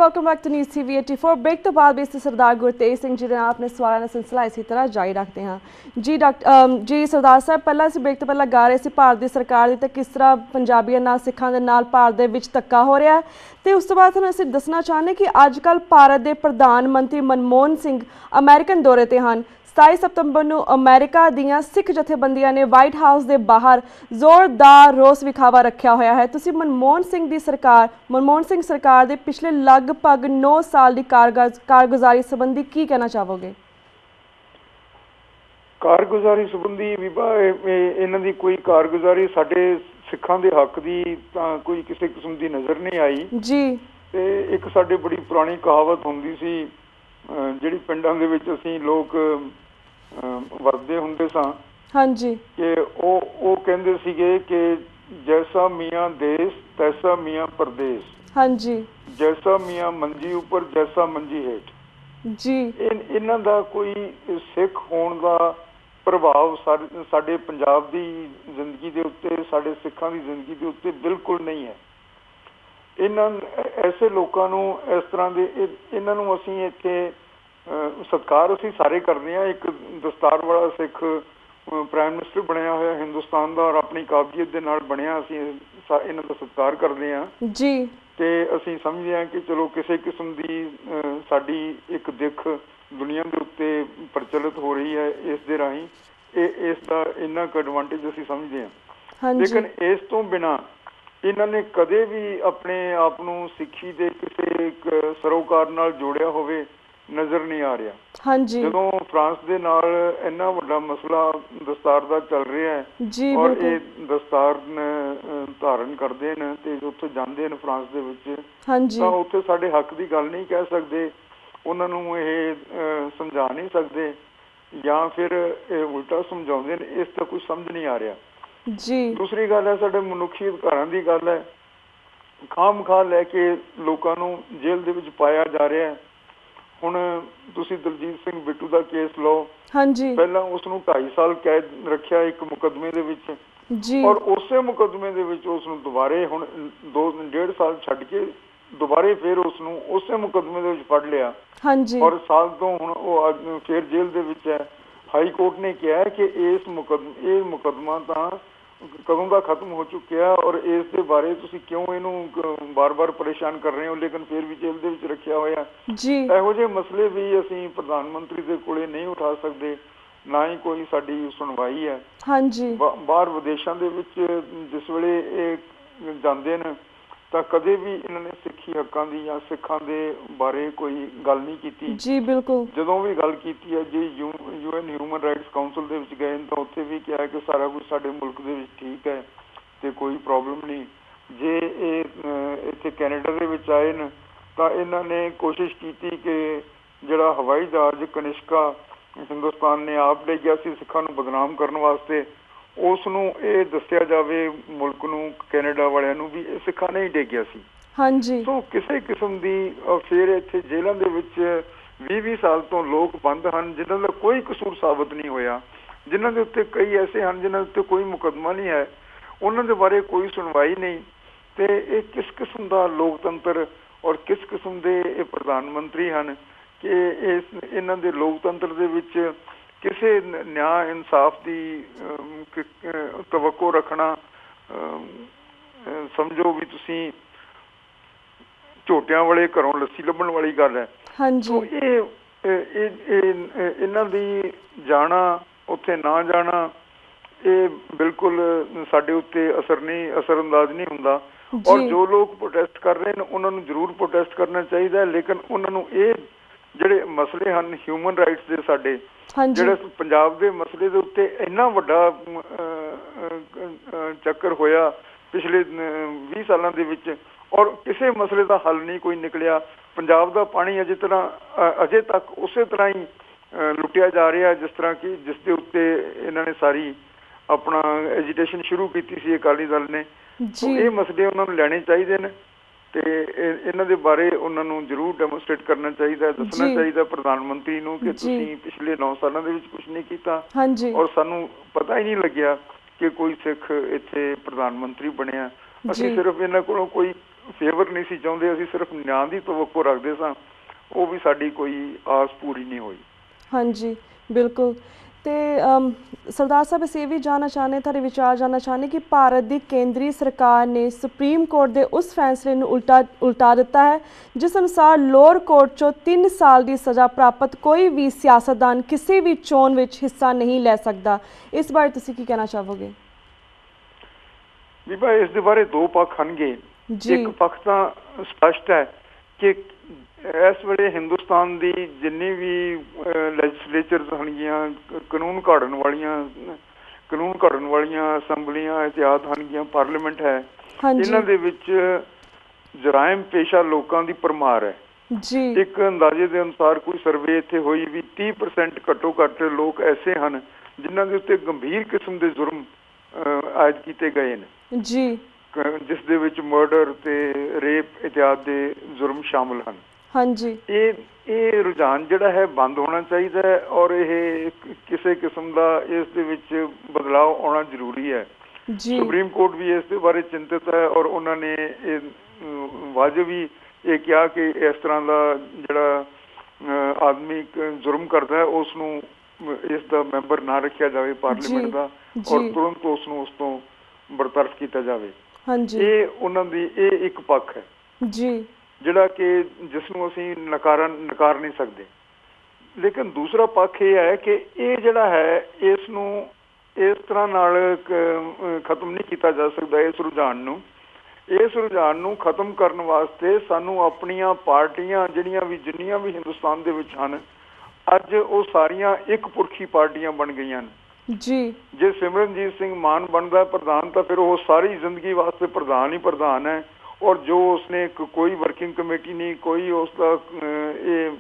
Welcome back to news TV 84। Break तो बाद भी सरदार गुरतेज सिंह जी ने अपने सवालों का सिलसिला इसी तरह जारी रखते हैं। जी सरदार साहब, पहला ਅਸੀਂ ब्रेक तो पहला गा रहे ਸੀ ਭਾਰਤ ਦੀ ਸਰਕਾਰ ਦੀ ਤੇ ਕਿਸ ਤਰ੍ਹਾਂ ਪੰਜਾਬੀਆਂ ਨਾਲ ਸਿੱਖਾਂ ਦੇ ਨਾਲ ਭਾਰਤ ਦੇ ਵਿੱਚ ਧੱਕਾ ਹੋ ਰਿਹਾ ਤੇ ਉਸ ਤੋਂ ਬਾਅਦ ਤੁਹਾਨੂੰ ਅਸੀਂ ਦੱਸਣਾ ਚਾਹੁੰਦੇ ਕਿ ਅੱਜ ਕੱਲ੍ਹ ਭਾਰਤ ਦੇ ਪ੍ਰਧਾਨ ਮੰਤਰੀ ਮਨਮੋਹਨ ਸਿੰਘ ਅਮਰੀਕਨ ਦੌਰੇ ਤੇ ਹਨ। 27 ਸਤੰਬਰ ਨੂੰ ਅਮਰੀਕਾ ਦੀਆਂ ਸਿੱਖ ਜਥੇਬੰਦੀਆਂ ਨੇ ਵਾਈਟ ਹਾਊਸ ਦੇ ਬਾਹਰ ਜ਼ੋਰਦਾਰ ਰੋਸ ਵਿਖਾਵਾ ਰੱਖਿਆ ਹੋਇਆ ਹੈ। ਤੁਸੀਂ ਮਨਮੋਹਨ ਸਿੰਘ ਸਰਕਾਰ ਦੇ ਪਿਛਲੇ ਲਗਭਗ 9 ਸਾਲ ਦੀ ਕਾਰਗੁਜ਼ਾਰੀ ਸੰਬੰਧੀ ਕੀ ਕਹਿਣਾ ਚਾਹੋਗੇ? ਕਾਰਗੁਜ਼ਾਰੀ ਸੰਬੰਧੀ ਇਹਨਾਂ ਦੀ ਕੋਈ ਕਾਰਗੁਜ਼ਾਰੀ ਸਾਡੇ ਸਿੱਖਾਂ ਦੇ ਹੱਕ ਦੀ ਤਾਂ ਕੋਈ ਕਿਸੇ ਕਿਸਮ ਦੀ ਨਜ਼ਰ ਨਹੀਂ ਆਈ ਜੀ। ਤੇ ਇੱਕ ਸਾਡੇ ਬੜੀ ਪੁਰਾਣੀ ਕਹਾਵਤ ਹੁੰਦੀ ਸੀ ਜਿਹੜੀ ਪਿੰਡਾਂ ਦੇ ਵਿੱਚ ਅਸੀਂ ਲੋਕ ਵਰਤਦੇ ਹੁੰਦੇ ਸਾਂ। ਹਾਂਜੀ। ਕਿ ਉਹ ਕਹਿੰਦੇ ਸੀਗੇ ਕਿ ਜੈਸਾ ਮੀਆਂ ਦੇਸ਼ ਤੈਸਾ ਮੀਆਂ ਪਰਦੇਸ। ਹਾਂਜੀ। ਜੈਸਾ ਮੀਆਂ ਮੰਜੀ ਉੱਪਰ ਜੈਸਾ ਮੰਜੀ ਹੇਠ ਜੀ। ਇਹਨਾਂ ਦਾ ਕੋਈ ਸਿੱਖ ਹੋਣ ਦਾ ਪ੍ਰਭਾਵ ਸਾਡੇ ਪੰਜਾਬ ਦੀ ਜ਼ਿੰਦਗੀ ਦੇ ਉੱਤੇ, ਸਾਡੇ ਸਿੱਖਾਂ ਦੀ ਜ਼ਿੰਦਗੀ ਦੇ ਉੱਤੇ ਬਿਲਕੁਲ ਨਹੀਂ ਹੈ। ਇਹਨਾਂ ਐਸੇ ਲੋਕਾਂ ਨੂੰ ਇਸ ਤਰ੍ਹਾਂ ਦੇ ਇਹਨਾਂ ਨੂੰ ਅਸੀਂ ਇੱਥੇ ਸਤਿਕਾਰ ਅਸੀਂ ਸਾਰੇ ਕਰਦੇ ਹਾਂ। ਇੱਕ ਦਸਤਾਰ ਵਾਲਾ ਸਿੱਖ ਪ੍ਰਾਈਮ ਮਿਨਿਸਟਰ ਬਣਿਆ ਹੋਇਆ ਹਿੰਦੁਸਤਾਨ ਦਾ ਔਰ ਆਪਣੀ ਕਾਬਲੀਅਤ ਦੇ ਨਾਲ ਬਣਿਆ, ਅਸੀਂ ਇਹਨਾਂ ਦਾ ਸਤਿਕਾਰ ਕਰਦੇ ਹਾਂ ਜੀ। ਤੇ ਅਸੀਂ ਸਮਝਦੇ ਹਾਂ ਕਿ ਚਲੋ ਕਿਸੇ ਕਿਸਮ ਦੀ ਸਾਡੀ ਇੱਕ ਦਿੱਖ ਦੁਨੀਆ ਦੇ ਉੱਤੇ ਪ੍ਰਚਲਿਤ ਹੋ ਰਹੀ ਹੈ ਇਸ ਦੇ ਰਾਹੀਂ, ਇਸ ਦਾ ਇੰਨਾ ਕੁ ਐਡਵਾਂਟੇਜ ਅਸੀਂ ਸਮਝਦੇ ਹਾਂ। ਲੇਕਿਨ ਇਸ ਤੋਂ ਬਿਨਾਂ ਇਹਨਾਂ ਨੇ ਕਦੇ ਵੀ ਆਪਣੇ ਆਪ ਨੂੰ ਸਿੱਖੀ ਦੇ ਕਿਸੇ ਸਰੋਕਾਰ ਨਾਲ ਜੋੜਿਆ ਹੋਵੇ ਨਜ਼ਰ ਨਹੀਂ ਆ ਰਿਹਾ। ਹਾਂਜੀ। ਜਦੋਂ ਫਰਾਂਸ ਦੇ ਨਾਲ ਇੰਨਾ ਵੱਡਾ ਮਸਲਾ ਦਸਤਾਰ ਦਾ ਚੱਲ ਰਿਹਾ ਹੈ ਔਰ ਇਹ ਦਸਤਾਰ ਧਾਰਨ ਕਰਦੇ ਨੇ ਤੇ ਉੱਥੇ ਜਾਂਦੇ ਨੇ ਫਰਾਂਸ ਦੇ ਵਿੱਚ, ਤਾਂ ਉੱਥੇ ਸਾਡੇ ਹੱਕ ਦੀ ਗੱਲ ਨਹੀਂ ਕਹਿ ਸਕਦੇ, ਉਹਨਾਂ ਨੂੰ ਇਹ ਸਮਝਾ ਨਹੀਂ ਸਕਦੇ ਜਾਂ ਫਿਰ ਇਹ ਉਲਟਾ ਸਮਝਾਉਂਦੇ ਨੇ। ਇਸ ਦਾ ਕੁਝ ਸਮਝ ਨਹੀਂ ਆ ਰਿਹਾ ਜੀ। ਦੂਸਰੀ ਗੱਲ ਹੈ ਸਾਡੇ ਮਨੁੱਖੀ ਅਧਿਕਾਰਾਂ ਦੀ ਗੱਲ ਹੈ। ਖਾਮ-ਖਾ ਲੈ ਕੇ ਲੋਕਾਂ ਨੂੰ ਜੇਲ੍ਹ ਦੇ ਵਿੱਚ ਪਾਇਆ ਜਾ ਰਿਹਾ ਹੈ। ਹੁਣ ਤੁਸੀਂ ਦਲਜੀਤ ਸਿੰਘ ਬਿੱਟੂ ਦਾ ਕੇਸ ਲਓ। ਹਾਂਜੀ। ਪਹਿਲਾਂ ਉਸ ਨੂੰ 2.5 ਸਾਲ ਕੈਦ ਰੱਖਿਆ ਇੱਕ ਮੁਕੱਦਮੇ ਦੇ ਵਿੱਚ ਜੀ, ਔਰ ਉਸੇ ਮੁਕੱਦਮੇ ਦੇ ਵਿੱਚ ਉਸ ਨੂੰ ਦੁਬਾਰੇ ਹੁਣ 2.5 ਸਾਲ ਛੱਡ ਕੇ ਦੁਬਾਰੇ ਫਿਰ ਉਸ ਨੂੰ ਉਸੇ ਮੁਕੱਦਮੇ ਦੇ ਵਿੱਚ ਫੜ ਲਿਆ। ਹਾਂਜੀ। ਔਰ ਸਾਲ ਤੋਂ ਹੁਣ ਉਹ ਫਿਰ ਜੇਲ੍ਹ ਦੇ ਵਿੱਚ ਹੈ। ਹਾਈ ਕੋਰਟ ਨੇ ਕਿਹਾ ਕਿ ਇਹ ਮੁਕੱਦਮਾ ਤਾਂ ਕਦੋਂ ਦਾ ਖਤਮ ਹੋ ਚੁੱਕਿਆ ਔਰ ਇਸ ਦੇ ਬਾਰੇ ਤੁਸੀਂ ਕਿਉਂ ਇਹਨੂੰ ਬਾਰ-ਬਾਰ ਪਰੇਸ਼ਾਨ ਕਰ ਰਹੇ ਹੋ, ਲੇਕਿਨ ਫਿਰ ਵੀ ਜੇਲ੍ਹ ਦੇ ਵਿੱਚ ਰੱਖਿਆ ਹੋਇਆ ਜੀ। ਇਹੋ ਜਿਹੇ ਮਸਲੇ ਵੀ ਅਸੀਂ ਪ੍ਰਧਾਨ ਮੰਤਰੀ ਦੇ ਕੋਲੇ ਨਹੀਂ ਉਠਾ ਸਕਦੇ, ਨਾ ਹੀ ਕੋਈ ਸਾਡੀ ਸੁਣਵਾਈ ਹੈ। ਹਾਂਜੀ। ਬਾਹਰ ਵਿਦੇਸ਼ਾਂ ਦੇ ਵਿੱਚ ਜਿਸ ਵੇਲੇ ਇਹ ਜਾਂਦੇ ਨੇ ਤਾਂ ਕਦੇ ਵੀ ਇਹਨਾਂ ਨੇ ਸਿੱਖੀ ਹੱਕਾਂ ਦੀ ਜਾਂ ਸਿੱਖਾਂ ਦੇ ਬਾਰੇ ਕੋਈ ਗੱਲ ਨਹੀਂ ਕੀਤੀ ਜੀ। ਬਿਲਕੁਲ। ਜਦੋਂ ਵੀ ਗੱਲ ਕੀਤੀ ਹੈ ਜੀ UN ਹਿਊਮਨ ਰਾਈਟਸ ਕਾਉਂਸਲ ਦੇ ਵਿੱਚ ਗਏ ਤਾਂ ਉੱਥੇ ਵੀ ਕਿਹਾ ਕਿ ਸਾਰਾ ਕੁਝ ਸਾਡੇ ਮੁਲਕ ਦੇ ਵਿੱਚ ਠੀਕ ਹੈ ਤੇ ਕੋਈ ਪ੍ਰੋਬਲਮ ਨਹੀਂ। ਜੇ ਇਹ ਇੱਥੇ ਕੈਨੇਡਾ ਦੇ ਵਿੱਚ ਆਏ ਨੇ ਤਾਂ ਇਹਨਾਂ ਨੇ ਕੋਸ਼ਿਸ਼ ਕੀਤੀ ਕਿ ਜਿਹੜਾ ਹਵਾਈ ਜਹਾਜ਼ ਕਨਿਸ਼ਕਾ ਹਿੰਦੁਸਤਾਨ ਨੇ ਆਪ ਲੈ ਗਿਆ ਸੀ ਸਿੱਖਾਂ ਨੂੰ ਬਦਨਾਮ ਕਰਨ ਵਾਸਤੇ, ਉਸ ਨੂੰ ਇਹ ਦੱਸਿਆ ਜਾਵੇ ਮੁਲਕ ਨੂੰ, ਕੈਨੇਡਾ ਵਾਲਿਆਂ ਨੂੰ ਵੀ ਇਹ ਸਿੱਖਾਂ ਨੇ ਹੀ ਡੇਗਿਆ ਸੀ। ਹਾਂਜੀ। ਸੋ ਕਿਸੇ ਕਿਸਮ ਦੀ ਫਿਰ ਇੱਥੇ ਜੇਲ੍ਹਾਂ ਦੇ ਵਿੱਚ 20-20 ਸਾਲ ਤੋਂ ਲੋਕ ਬੰਦ ਹਨ ਜਿਨ੍ਹਾਂ ਦਾ ਕੋਈ ਕਸੂਰ ਸਾਬਤ ਨਹੀਂ ਹੋਇਆ, ਜਿਨ੍ਹਾਂ ਦੇ ਉੱਤੇ ਕਈ ਐਸੇ ਹਨ ਜਿਨ੍ਹਾਂ ਦੇ ਉੱਤੇ ਕੋਈ ਮੁਕੱਦਮਾ ਨਹੀਂ ਹੈ, ਉਹਨਾਂ ਦੇ ਬਾਰੇ ਕੋਈ ਸੁਣਵਾਈ ਨਹੀਂ। ਤੇ ਇਹ ਕਿਸ ਕਿਸਮ ਦਾ ਲੋਕਤੰਤਰ ਔਰ ਕਿਸ ਕਿਸਮ ਦੇ ਇਹ ਪ੍ਰਧਾਨ ਮੰਤਰੀ ਹਨ ਕਿ ਇਹਨਾਂ ਦੇ ਲੋਕਤੰਤਰ ਦੇ ਵਿੱਚ ਕਿਸੇ ਨਿਆਂ ਇਨਸਾਫ ਦੀ ਤਵੱਕੋ ਰੱਖਣਾ ਸਮਝੋ ਵੀ ਤੁਸੀਂ ਝੋਟਿਆਂ ਵਾਲੇ ਘਰੋਂ ਲੱਸੀ ਲੱਭਣ ਵਾਲੀ ਗੱਲ ਹੈ। ਹਾਂਜੀ। ਇਹਨਾਂ ਦੀ ਜਾਣਾ ਉੱਥੇ ਨਾ ਜਾਣਾ ਇਹ ਬਿਲਕੁਲ ਸਾਡੇ ਉੱਤੇ ਅਸਰਅੰਦਾਜ਼ ਨਹੀਂ ਹੁੰਦਾ। ਔਰ ਜੋ ਲੋਕ ਪ੍ਰੋਟੈਸਟ ਕਰ ਰਹੇ ਨੇ ਉਹਨਾਂ ਨੂੰ ਜ਼ਰੂਰ ਪ੍ਰੋਟੈਸਟ ਕਰਨਾ ਚਾਹੀਦਾ, ਲੇਕਿਨ ਉਹਨਾਂ ਨੂੰ ਇਹ ਜਿਹੜੇ ਮਸਲੇ ਹਨ ਹਿਊਮਨ ਰਾਈਟਸ ਦੇ ਸਾਡੇ, ਜਿਹੜੇ ਪੰਜਾਬ ਦੇ ਮਸਲੇ ਦੇ ਉੱਤੇ ਇੰਨਾ ਵੱਡਾ ਚੱਕਰ ਹੋਇਆ ਪਿਛਲੇ 20 ਸਾਲਾਂ ਦੇ ਵਿੱਚ ਔਰ ਕਿਸੇ ਮਸਲੇ ਦਾ ਹੱਲ ਨਹੀਂ ਕੋਈ ਨਿਕਲਿਆ। ਪੰਜਾਬ ਦਾ ਪਾਣੀ ਅਜੇ ਤੱਕ ਉਸੇ ਤਰ੍ਹਾਂ ਹੀ ਲੁੱਟਿਆ ਜਾ ਰਿਹਾ ਜਿਸ ਤਰ੍ਹਾਂ ਕਿ ਜਿਸ ਦੇ ਉੱਤੇ ਇਹਨਾਂ ਨੇ ਸਾਰੀ ਆਪਣਾ ਐਜੀਟੇਸ਼ਨ ਸ਼ੁਰੂ ਕੀਤੀ ਸੀ ਅਕਾਲੀ ਦਲ ਨੇ। ਇਹ ਮਸਲੇ ਉਹਨਾਂ ਨੂੰ ਲੈਣੇ ਚਾਹੀਦੇ ਨੇ ਤੇ ਇਹਨਾਂ ਦੇ ਬਾਰੇ ਉਹਨਾਂ ਨੂੰ ਜ਼ਰੂਰ ਡੈਮੋਨਸਟ੍ਰੇਟ ਕਰਨਾ ਚਾਹੀਦਾ, ਦੱਸਣਾ ਚਾਹੀਦਾ ਪ੍ਰਧਾਨ ਮੰਤਰੀ ਨੂੰ ਕਿ ਤੁਸੀਂ ਪਿਛਲੇ 9 ਸਾਲਾਂ ਦੇ ਵਿੱਚ ਕੁਝ ਨਹੀਂ ਕੀਤਾ ਔਰ ਸਾਨੂੰ ਪਤਾ ਹੀ ਨਹੀਂ ਲੱਗਿਆ ਕਿ ਕੋਈ ਸਿੱਖ ਇੱਥੇ ਪ੍ਰਧਾਨ ਮੰਤਰੀ ਬਣਿਆ। ਅਸੀਂ ਸਿਰਫ ਇਹਨਾਂ ਕੋਲੋਂ ਕੋਈ ਫੇਵਰ ਨਹੀਂ ਸੀ ਚਾਹੁੰਦੇ, ਅਸੀਂ ਸਿਰਫ ਨਿਆਂ ਦੀ ਤਵੱਕੋ ਰੱਖਦੇ ਸਾਂ, ਉਹ ਵੀ ਸਾਡੀ ਕੋਈ ਆਸ ਪੂਰੀ ਨਹੀਂ ਹੋਈ। ਹਾਂਜੀ ਬਿਲਕੁਲ। ਤੇ ਸਰਦਾਰ ਸਾਹਿਬ ਅਸੀਂ ਇਹ ਵੀ ਜਾਣਨਾ ਚਾਹੁੰਦੇ, ਤੁਹਾਡੇ ਵਿਚਾਰ ਜਾਣਨਾ ਚਾਹੁੰਦੇ ਕਿ ਭਾਰਤ ਦੀ ਕੇਂਦਰੀ ਸਰਕਾਰ ਨੇ ਸੁਪਰੀਮ ਕੋਰਟ ਦੇ ਉਸ ਫੈਸਲੇ ਨੂੰ ਉਲਟਾ ਦਿੱਤਾ ਹੈ ਜਿਸ ਅਨੁਸਾਰ ਲੋਅਰ ਕੋਰਟ 'ਚੋਂ 3 ਸਾਲ ਦੀ ਸਜ਼ਾ ਪ੍ਰਾਪਤ ਕੋਈ ਵੀ ਸਿਆਸਤਦਾਨ ਕਿਸੇ ਵੀ ਚੋਣ ਵਿੱਚ ਹਿੱਸਾ ਨਹੀਂ ਲੈ ਸਕਦਾ। ਇਸ ਬਾਰੇ ਤੁਸੀਂ ਕੀ ਕਹਿਣਾ ਚਾਹੋਗੇ? ਬੀਬਾ ਇਸ ਦੇ ਬਾਰੇ ਦੋ ਪੱਖ ਹਨਗੇ। ਇੱਕ ਪੱਖ ਤਾਂ ਸਪਸ਼ਟ ਹੈ ਕਿ ਇਸ ਵੇਲੇ ਹਿੰਦੁਸਤਾਨ ਦੀ ਜਿੰਨੀ ਵੀ ਲੈਜਿਸਲੇਚਰਸ ਹੋਣਗੀਆਂ, ਕਾਨੂੰਨ ਘੜਨ ਵਾਲੀਆਂ ਅਸੈਂਬਲੀਆਂ ਇਤਿਹਾਦ ਹੋਣਗੀਆਂ, ਪਾਰਲੀਮੈਂਟ ਹੈ, ਇਹਨਾਂ ਦੇ ਵਿੱਚ ਜਰਾਇਮ ਪੇਸ਼ਾ ਲੋਕਾਂ ਦੀ ਭਰਮਾਰ ਹੈ ਜੀ। ਇੱਕ ਅੰਦਾਜ਼ੇ ਦੇ ਅਨੁਸਾਰ ਕੋਈ ਸਰਵੇ ਇੱਥੇ ਹੋਈ ਵੀ 30% ਘੱਟੋ ਘੱਟ ਲੋਕ ਐਸੇ ਹਨ ਜਿਨ੍ਹਾਂ ਦੇ ਉੱਤੇ ਗੰਭੀਰ ਕਿਸਮ ਦੇ ਜੁਰਮ ਆਇਦ ਕੀਤੇ ਗਏ ਨੇ ਜੀ, ਜਿਸ ਦੇ ਵਿੱਚ ਮਰਡਰ ਤੇ ਰੇਪ ਇਤਿਆਦ ਦੇ ਜੁਰਮ ਸ਼ਾਮਲ ਹਨ। ਹਾਂਜੀ, ਇਹ ਰੁਝਾਨ ਜਿਹੜਾ ਹੈ ਬੰਦ ਹੋਣਾ ਚਾਹੀਦਾ ਹੈ ਔਰ ਇਹ ਕਿਸੇ ਕਿਸਮ ਦਾ ਇਸ ਦੇ ਵਿੱਚ ਬਦਲਾਅ ਆਉਣਾ ਜ਼ਰੂਰੀ ਹੈ। ਸੁਪਰੀਮ ਕੋਰਟ ਵੀ ਇਸ ਦੇ ਬਾਰੇ ਚਿੰਤਿਤ ਹੈ ਔਰ ਉਹਨਾਂ ਨੇ ਇਹ ਵਾਜਬ ਵੀ ਇਹ ਕਿਹਾ ਕਿ ਇਸ ਤਰ੍ਹਾਂ ਦਾ ਜਿਹੜਾ ਆਦਮੀ ਜੁਰਮ ਕਰਦਾ ਹੈ ਉਸ ਨੂੰ ਇਸ ਦਾ ਮੈਂਬਰ ਨਾ ਰੱਖਿਆ ਜਾਵੇ ਪਾਰਲੀਮੈਂਟ ਦਾ ਔਰ ਤੁਰੰਤ ਉਸ ਨੂੰ ਉਸ ਤੋਂ ਬਰਤਰਫ ਕੀਤਾ ਜਾਵੇ। ਇਹ ਉਹਨਾਂ ਦੀ ਇਹ ਇੱਕ ਪੱਖ ਹੈ ਜੀ ਜਿਹੜਾ ਕਿ ਜਿਸ ਨੂੰ ਅਸੀਂ ਨਕਾਰ ਨਹੀਂ ਸਕਦੇ। ਲੇਕਿਨ ਦੂਸਰਾ ਪੱਖ ਇਹ ਹੈ ਕਿ ਇਹ ਜਿਹੜਾ ਹੈ ਇਸ ਨੂੰ ਇਸ ਤਰ੍ਹਾਂ ਨਾਲ ਖਤਮ ਨਹੀਂ ਕੀਤਾ ਜਾ ਸਕਦਾ। ਇਸ ਰੁਝਾਨ ਨੂੰ ਖਤਮ ਕਰਨ ਵਾਸਤੇ ਸਾਨੂੰ ਆਪਣੀਆਂ ਪਾਰਟੀਆਂ ਜਿੰਨੀਆਂ ਵੀ ਹਿੰਦੁਸਤਾਨ ਦੇ ਵਿੱਚ ਹਨ ਅੱਜ ਉਹ ਸਾਰੀਆਂ ਇੱਕ ਪੁਰਖੀ ਪਾਰਟੀਆਂ ਬਣ ਗਈਆਂ ਨੇ ਜੀ। ਜੇ ਸਿਮਰਨਜੀਤ ਸਿੰਘ ਮਾਨ ਬਣਦਾ ਪ੍ਰਧਾਨ ਤਾਂ ਫਿਰ ਉਹ ਸਾਰੀ ਜ਼ਿੰਦਗੀ ਵਾਸਤੇ ਪ੍ਰਧਾਨ ਹੀ ਪ੍ਰਧਾਨ ਹੈ ਔਰ ਜੋ ਉਸਨੇ ਕੋਈ ਵਰਕਿੰਗ ਕਮੇਟੀ ਨਹੀਂ, ਕੋਈ ਉਸਦਾ ਇਹ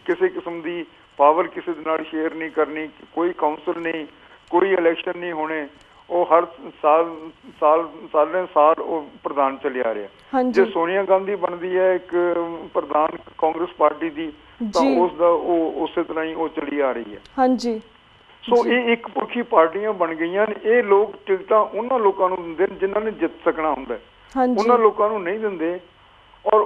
ਕਿਸੇ ਕਿਸਮ ਦੀ ਪਾਵਰ ਕਿਸੇ ਦੇ ਨਾਲ ਸ਼ੇਅਰ ਨਹੀਂ ਕਰਨੀ, ਕੋਈ ਕਾਉਂਸਲ ਨਹੀਂ, ਕੋਈ ਇਲੈਕਸ਼ਨ ਨਹੀਂ ਹੋਣੇ, ਉਹ ਹਰ ਸਾਲ ਉਹ ਪ੍ਰਧਾਨ ਚੱਲਿਆ ਰਿਹਾ। ਜੇ ਸੋਨੀਆ ਗਾਂਧੀ ਬਣਦੀ ਹੈ ਇੱਕ ਪ੍ਰਧਾਨ ਕਾਂਗਰਸ ਪਾਰਟੀ ਦੀ ਤਾਂ ਉਸਦਾ ਉਹ ਉਸੇ ਤਰ੍ਹਾਂ ਹੀ ਉਹ ਚੱਲੀ ਆ ਰਹੀ ਹੈ। ਹਾਂਜੀ, ਸੋ ਇਹ ਇੱਕ ਪੁਰਖੀ ਪਾਰਟੀਆਂ ਬਣ ਗਈਆਂ ਨੇ। ਇਹ ਲੋਕ ਟਿਕਟਾਂ ਉਹਨਾਂ ਲੋਕਾਂ ਨੂੰ ਦਿੰਦੇ ਨੇ ਜਿਨ੍ਹਾਂ ਨੇ ਜਿੱਤ ਸਕਣਾ ਹੁੰਦਾ, ਉਹਨਾਂ ਲੋਕਾਂ ਨੂੰ ਨਹੀਂ ਦਿੰਦੇ। ਔਰ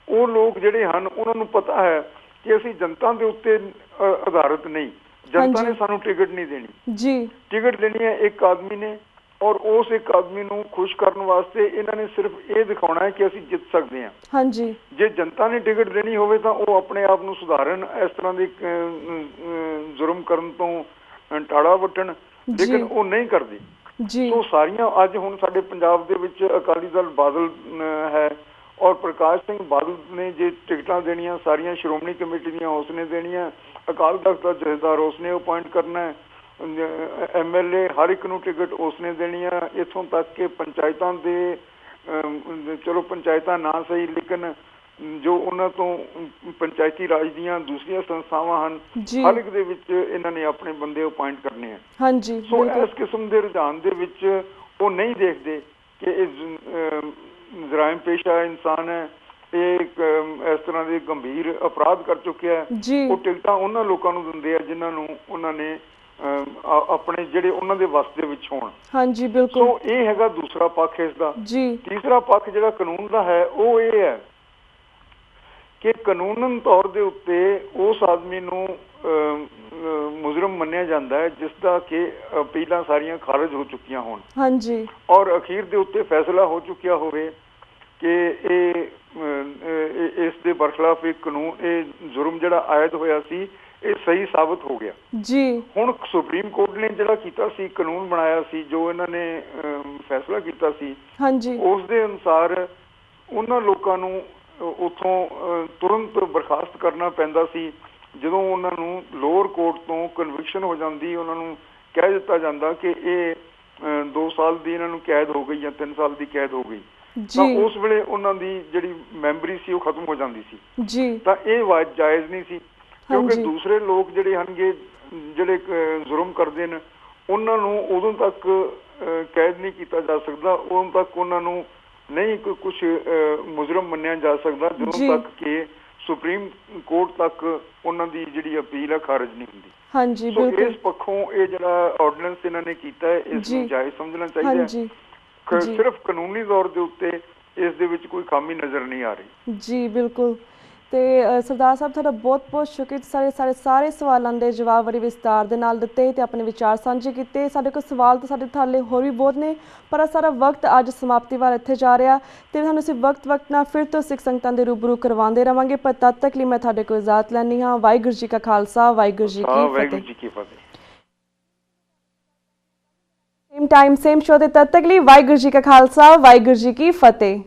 ਉਹ ਲੋਕ ਜਿਹੜੇ ਹਨ ਉਹਨਾਂ ਨੂੰ ਪਤਾ ਹੈ ਕਿ ਅਸੀਂ ਜਨਤਾ ਦੇ ਉੱਤੇ ਆਧਾਰਿਤ ਨਹੀਂ, ਜਨਤਾ ਨੇ ਸਾਨੂੰ ਟਿਕਟ ਨਹੀਂ ਦੇਣੀ ਜੀ, ਟਿਕਟ ਦੇਣੀ ਹੈ ਇੱਕ ਆਦਮੀ ਨੇ ਔਰ ਉਸ ਇੱਕ ਆਦਮੀ ਨੂੰ ਖੁਸ਼ ਕਰਨ ਵਾਸਤੇ ਇਹਨਾਂ ਨੇ ਸਿਰਫ ਇਹ ਦਿਖਾਉਣਾ ਹੈ ਕਿ ਅਸੀਂ ਜਿੱਤ ਸਕਦੇ ਹਾਂ। ਹਾਂਜੀ, ਜੇ ਜਨਤਾ ਨੇ ਟਿਕਟ ਦੇਣੀ ਹੋਵੇ ਤਾਂ ਉਹ ਆਪਣੇ ਆਪ ਨੂੰ ਸੁਧਾਰਨ, ਇਸ ਤਰ੍ਹਾਂ ਦੇ ਜੁਰਮ ਕਰਨ ਤੋਂ ਟਾਲਾ ਵੱਟਣ, ਲੇਕਿਨ ਉਹ ਨਹੀਂ ਕਰਦੇ ਜੀ। ਸੋ ਸਾਰੀਆਂ ਅੱਜ ਹੁਣ ਸਾਡੇ ਪੰਜਾਬ ਦੇ ਵਿੱਚ ਅਕਾਲੀ ਦਲ ਬਾਦਲ ਹੈ ਔਰ ਪ੍ਰਕਾਸ਼ ਸਿੰਘ ਬਾਦਲ ਨੇ ਜੇ ਟਿਕਟਾਂ ਦੇਣੀਆਂ ਸਾਰੀਆਂ ਸ਼੍ਰੋਮਣੀ ਕਮੇਟੀ ਦੀਆਂ ਉਸਨੇ ਦੇਣੀਆਂ, ਅਕਾਲ ਤਖਤ ਦਾ ਜਥੇਦਾਰ ਉਸਨੇ ਅਪੁਆਇੰਟ ਕਰਨਾ, MLA ਹਰ ਇੱਕ ਨੂੰ ਟਿਕਟ ਉਸਨੇ ਦੇਣੀ ਆ। ਇੱਥੋਂ ਤੱਕ ਕਿ ਪੰਚਾਇਤਾਂ ਦੇ ਚਲੋ ਪੰਚਾਇਤਾਂ ਨਾ ਸਹੀ ਲੇਕਿਨ ਜੋ ਉਹਨਾਂ ਤੋਂ ਪੰਚਾਇਤੀ ਰਾਜ ਦੀਆਂ ਦੂਸਰੀਆਂ ਸੰਸਥਾਵਾਂ ਹਨ ਹਰ ਇੱਕ ਦੇ ਵਿੱਚ ਇਹਨਾਂ ਨੇ ਆਪਣੇ ਬੰਦੇ ਅਪੁਆਇੰਟ ਕਰਨੇ ਆ। ਹਾਂਜੀ, ਸੋ ਇਸ ਕਿਸਮ ਦੇ ਰੁਝਾਨ ਦੇ ਵਿੱਚ ਉਹ ਨਹੀਂ ਦੇਖਦੇ ਕਿ ਇਹ ਜਰਾਇਮ ਪੇਸ਼ਾ ਇਨਸਾਨ ਹੈ, ਇਹ ਇਸ ਤਰ੍ਹਾਂ ਦੇ ਗੰਭੀਰ ਅਪਰਾਧ ਕਰ ਚੁੱਕਿਆ ਹੈ। ਉਹ ਟਿਕਟਾਂ ਉਹਨਾਂ ਲੋਕਾਂ ਨੂੰ ਦਿੰਦੇ ਆ ਜਿਨ੍ਹਾਂ ਨੂੰ ਉਹਨਾਂ ਨੇ ਆਪਣੇ ਜਿਹੜੇ ਉਹਨਾਂ ਦੇ ਵੱਸ ਦੇ ਵਿੱਚ ਹੋਣ। ਹਾਂਜੀ ਬਿਲਕੁਲ। ਸੋ ਇਹ ਹੈਗਾ ਦੂਸਰਾ ਪੱਖ ਇਸ ਦਾ ਜੀ। ਤੀਸਰਾ ਪੱਖ ਜਿਹੜਾ ਕਾਨੂੰਨ ਦਾ ਹੈ ਉਹ ਇਹ ਹੈ ਕਿ ਕਾਨੂੰਨਨ ਤੌਰ ਦੇ ਉੱਤੇ ਉਸ ਆਦਮੀ ਨੂੰ ਮੁਜਰਮ ਮੰਨਿਆ ਜਾਂਦਾ ਹੈ ਜਿਸ ਦਾ ਕਿ ਅਪੀਲਾਂ ਸਾਰੀਆਂ ਖਾਰਜ ਹੋ ਚੁੱਕੀਆਂ ਹੋਣ। ਹਾਂਜੀ, ਔਰ ਅਖੀਰ ਦੇ ਉੱਤੇ ਫੈਸਲਾ ਹੋ ਚੁੱਕਿਆ ਹੋਵੇ ਕਿ ਇਹ ਇਸ ਦੇ ਬਰਖਲਾਫ ਇੱਕ ਕਾਨੂੰਨ ਇਹ ਜੁਰਮ ਜਿਹੜਾ ਆਇਦ ਹੋਇਆ ਸੀ ਇਹ ਸਹੀ ਸਾਬਤ ਹੋ ਗਿਆ ਜੀ। ਹੁਣ ਸੁਪਰੀਮ ਕੋਰਟ ਨੇ ਜਿਹੜਾ ਕੀਤਾ ਸੀ ਕਾਨੂੰਨ ਬਣਾਇਆ ਸੀ, ਜੋ ਇਹਨਾਂ ਨੇ ਫੈਸਲਾ ਕੀਤਾ ਸੀ, ਹਾਂਜੀ, ਉਸ ਦੇ ਅਨੁਸਾਰ ਉਹਨਾਂ ਲੋਕਾਂ ਨੂੰ ਉੱਥੋਂ ਤੁਰੰਤ ਬਰਖਾਸਤ ਕਰਨਾ ਪੈਂਦਾ ਸੀ ਜਦੋਂ ਉਹਨਾਂ ਨੂੰ ਲੋਅਰ ਕੋਰਟ ਤੋਂ ਕਨਵਿਕਸ਼ਨ ਹੋ ਜਾਂਦੀ, ਉਹਨਾਂ ਨੂੰ ਕਹਿ ਦਿੱਤਾ ਜਾਂਦਾ ਕਿ ਇਹ 2 ਸਾਲ ਦੀ ਇਹਨਾਂ ਨੂੰ ਕੈਦ ਹੋ ਗਈ ਜਾਂ 3 ਸਾਲ ਦੀ ਕੈਦ ਹੋ ਗਈ, ਤਾਂ ਉਸ ਵੇਲੇ ਉਹਨਾਂ ਦੀ ਜਿਹੜੀ ਮੈਂਬਰੀ ਸੀ ਉਹ ਖਤਮ ਹੋ ਜਾਂਦੀ ਸੀ ਜੀ। ਤਾਂ ਇਹ ਜਾਇਜ਼ ਨਹੀਂ ਸੀ ਕਿਉਂਕਿ ਦੂਸਰੇ ਲੋਕ ਜਿਹੜੇ ਹਨਗੇ ਜਿਹੜੇ ਜ਼ੁਲਮ ਕਰਦੇ ਨੇ ਉਹਨਾਂ ਨੂੰ ਉਦੋਂ ਤੱਕ ਕੈਦ ਨਹੀਂ ਕੀਤਾ ਜਾ ਸਕਦਾ, ਉਦੋਂ ਤੱਕ ਉਹਨਾਂ ਨੂੰ ਨਹੀਂ ਕੁਝ ਮੁਜਰਮ ਮੰਨਿਆ ਜਾ ਸਕਦਾ ਜਦੋਂ ਤੱਕ ਕਿ ਸੁਪਰੀਮ ਕੋਰਟ ਤੱਕ ਉਹਨਾਂ ਦੀ ਜਿਹੜੀ ਅਪੀਲ ਹੈ ਖਾਰਜ ਨਹੀਂ ਹੁੰਦੀ। ਹਾਂਜੀ, ਬਿਲਕੁਲ। ਇਸ ਪੱਖੋਂ ਇਹ ਜਿਹੜਾ ਆਰਡੀਨੈਂਸ ਇਹਨਾਂ ਨੇ ਕੀਤਾ ਹੈ ਇਸ ਨੂੰ ਜਾਇਜ਼ ਸਮਝਣਾ ਚਾਹੀਦਾ ਹੈ। ਜੀ। ਸਿਰਫ ਕਾਨੂੰਨੀ ਤੌਰ ਦੇ ਉੱਤੇ ਇਸ ਦੇ ਵਿੱਚ ਕੋਈ ਖਾਮੀ ਨਜ਼ਰ ਨਹੀਂ ਆ ਰਹੀ। ਜੀ ਬਿਲਕੁਲ। ਤੇ ਸਰਦਾਰ ਸਾਹਿਬ ਤੁਹਾਡਾ ਬਹੁਤ ਬਹੁਤ ਸ਼ੁਕਰੀਆ, ਸਾਰੇ ਸਵਾਲਾਂ ਦੇ ਜਵਾਬ ਬੜੀ ਵਿਸਤਾਰ ਦੇ ਨਾਲ ਦਿੱਤੇ ਤੇ ਆਪਣੇ ਵਿਚਾਰ ਸਾਂਝੇ ਕੀਤੇ। ਸਾਡੇ ਕੋਲ ਸਵਾਲ ਤਾਂ ਸਾਡੇ ਥਾਲੇ ਹੋਰ ਵੀ ਬਹੁਤ ਨੇ, ਪਰ ਸਾਰਾ ਵਕਤ ਅੱਜ ਸਮਾਪਤੀ ਵੱਲ ਇੱਥੇ ਜਾ ਰਿਹਾ ਤੇ ਤੁਹਾਨੂੰ ਅਸੀਂ ਵਕਤ ਨਾਲ ਫਿਰ ਤੋਂ ਸਿੱਖ ਸੰਗਤਾਂ ਦੇ ਰੂਬਰੂ ਕਰਵਾਉਂਦੇ ਰਵਾਂਗੇ। ਪਰ ਤਦ ਤੱਕ ਲਈ ਮੈਂ ਤੁਹਾਡੇ ਕੋਲ ਇਜਾਜ਼ਤ ਲੈਂਦੀ ਹਾਂ। ਵਾਹਿਗੁਰੂ ਜੀ ਕਾ ਖਾਲਸਾ, ਵਾਹਿਗੁਰੂ ਜੀ ਕੀ ਫਤਿਹ। ਸੇਮ ਟਾਈਮ ਸੇਮ ਸ਼ੋ ਤੇ ਤਦ ਤੱਕ ਲਈ ਵਾਹਿਗੁਰੂ ਜੀ ਕਾ ਖਾਲਸਾ, ਵਾਹਿਗੁਰੂ ਜੀ ਕੀ ਫਤਿਹ।